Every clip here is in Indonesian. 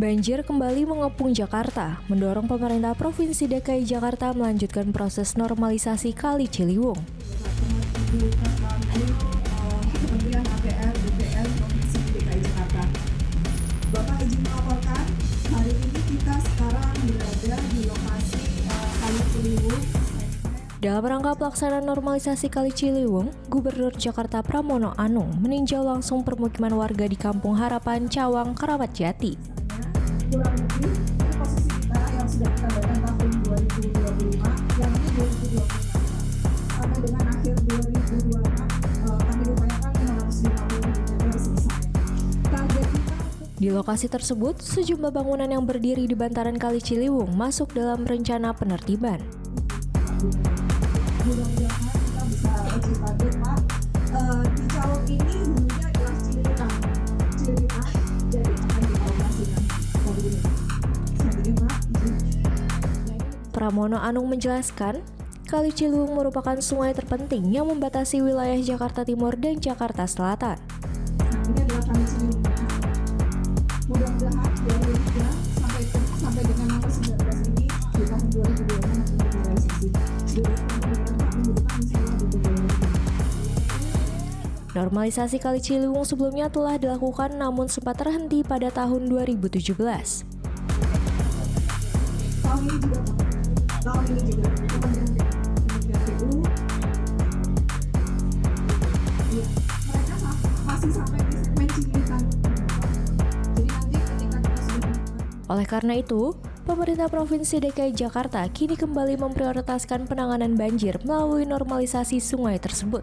Banjir kembali mengepung Jakarta, mendorong pemerintah Provinsi DKI Jakarta melanjutkan proses normalisasi Kali Ciliwung. Kementerian APR BPN Provinsi DKI Jakarta. Bapak izin melaporkan, hari ini kita sekarang berada di lokasi Kali Ciliwung. Dalam rangka pelaksanaan normalisasi Kali Ciliwung, Gubernur Jakarta Pramono Anung meninjau langsung permukiman warga di Kampung Harapan, Cawang, Keramat Jati. Kurang lebih ini posisi kita yang sudah kita datang tahun 2025, yang ini 2025 sampai dengan akhir 2026 kami upayakan 550 meter selesai. Target kita Di lokasi tersebut, sejumlah bangunan yang berdiri di bantaran Kali Ciliwung masuk dalam rencana penertiban. mudah-mudahan kita bisa achieve target, Pak. Di Cawang ini dulunya adalah Cililitan, jadi akan dioperasikan. Pramono Anung menjelaskan, Kali Ciliwung merupakan sungai terpenting yang membatasi wilayah Jakarta Timur dan Jakarta Selatan. Ini adalah Kali Ciliwung. Mudah-mudahan 2023 sampai dengan nomor 19 ini di tahun 2026 akan realisasi. Normalisasi Kali Ciliwung sebelumnya telah dilakukan namun sempat terhenti pada tahun 2017. Tahun ini juga Kementerian PU mereka masih sampai di segmen Cililitan. Jadi nanti ketika kita sudah Oleh karena itu, pemerintah Provinsi DKI Jakarta kini kembali memprioritaskan penanganan banjir melalui normalisasi sungai tersebut.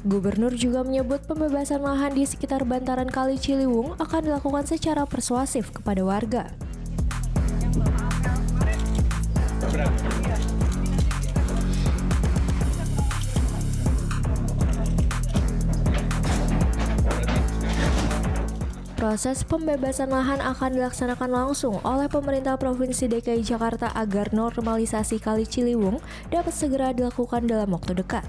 Gubernur juga menyebut pembebasan lahan di sekitar bantaran Kali Ciliwung akan dilakukan secara persuasif kepada warga. Proses pembebasan lahan akan dilaksanakan langsung oleh pemerintah Provinsi DKI Jakarta agar normalisasi Kali Ciliwung dapat segera dilakukan dalam waktu dekat.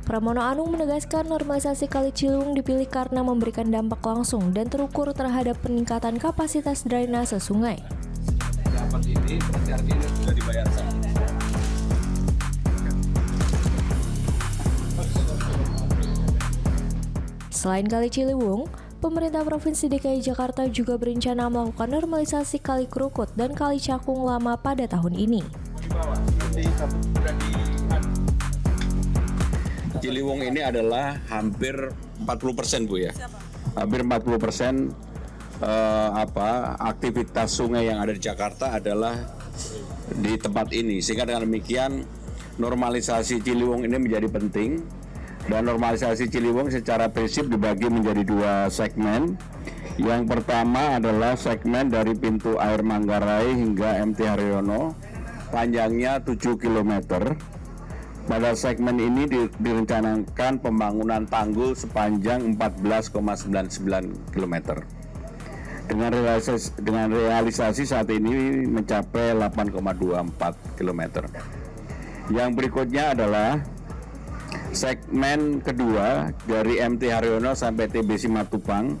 Pramono Anung menegaskan normalisasi Kali Ciliwung dipilih karena memberikan dampak langsung dan terukur terhadap peningkatan kapasitas drainase sungai. Dapat ini, pengejar ini sudah dibayar. Selain Kali Ciliwung, pemerintah Provinsi DKI Jakarta juga berencana melakukan normalisasi Kali Krukut dan Kali Cakung Lama pada tahun ini. Ciliwung ini adalah hampir 40% Bu ya. Hampir 40% aktivitas sungai yang ada di Jakarta adalah di tempat ini. Sehingga dengan demikian normalisasi Ciliwung ini menjadi penting. Dan normalisasi Ciliwung secara prinsip dibagi menjadi dua segmen. Yang pertama adalah segmen dari pintu air Manggarai hingga MT Haryono, panjangnya 7 km. Pada segmen ini direncanakan pembangunan tanggul sepanjang 14,99 km. Dengan realisasi saat ini mencapai 8,24 km. Yang berikutnya adalah segmen kedua dari MT Haryono sampai TB Simatupang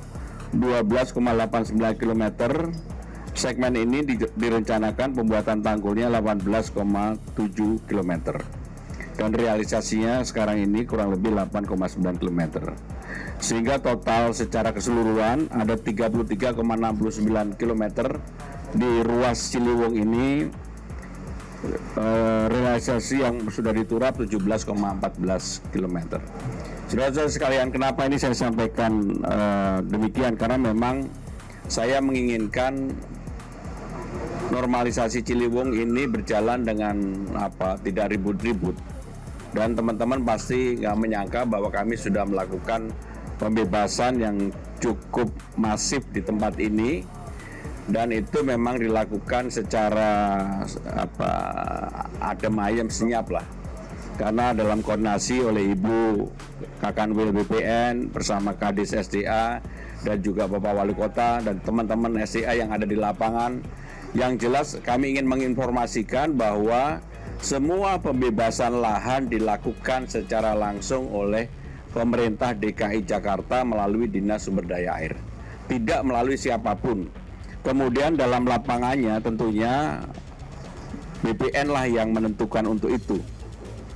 12,89 km. Segmen ini direncanakan pembuatan tanggulnya 18,7 km. Dan realisasinya sekarang ini kurang lebih 8,9 km. Sehingga total secara keseluruhan ada 33,69 km di ruas Ciliwung ini. Realisasi yang sudah diturap 17,14 km. Saudara-saudara sekalian, kenapa ini saya sampaikan demikian? Karena memang saya menginginkan normalisasi Ciliwung ini berjalan dengan tidak ribut-ribut. Dan teman-teman pasti nggak menyangka bahwa kami sudah melakukan pembebasan yang cukup masif di tempat ini, dan itu memang dilakukan secara adem ayem senyap lah, karena dalam koordinasi oleh Ibu Kakanwil BPN bersama Kadis SDA dan juga Bapak Wali Kota dan teman-teman SDA yang ada di lapangan. Yang jelas kami ingin menginformasikan bahwa semua pembebasan lahan dilakukan secara langsung oleh pemerintah DKI Jakarta melalui Dinas Sumber Daya Air, tidak melalui siapapun. Kemudian dalam lapangannya tentunya BPN lah yang menentukan untuk itu.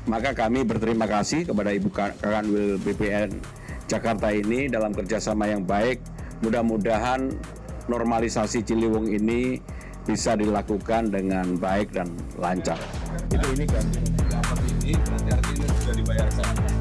Maka kami berterima kasih kepada Ibu Kakanwil BPN Jakarta ini dalam kerjasama yang baik. Mudah-mudahan normalisasi Ciliwung ini bisa dilakukan dengan baik dan lancar. Ini ganti dapat ini berarti artinya sudah dibayarkan.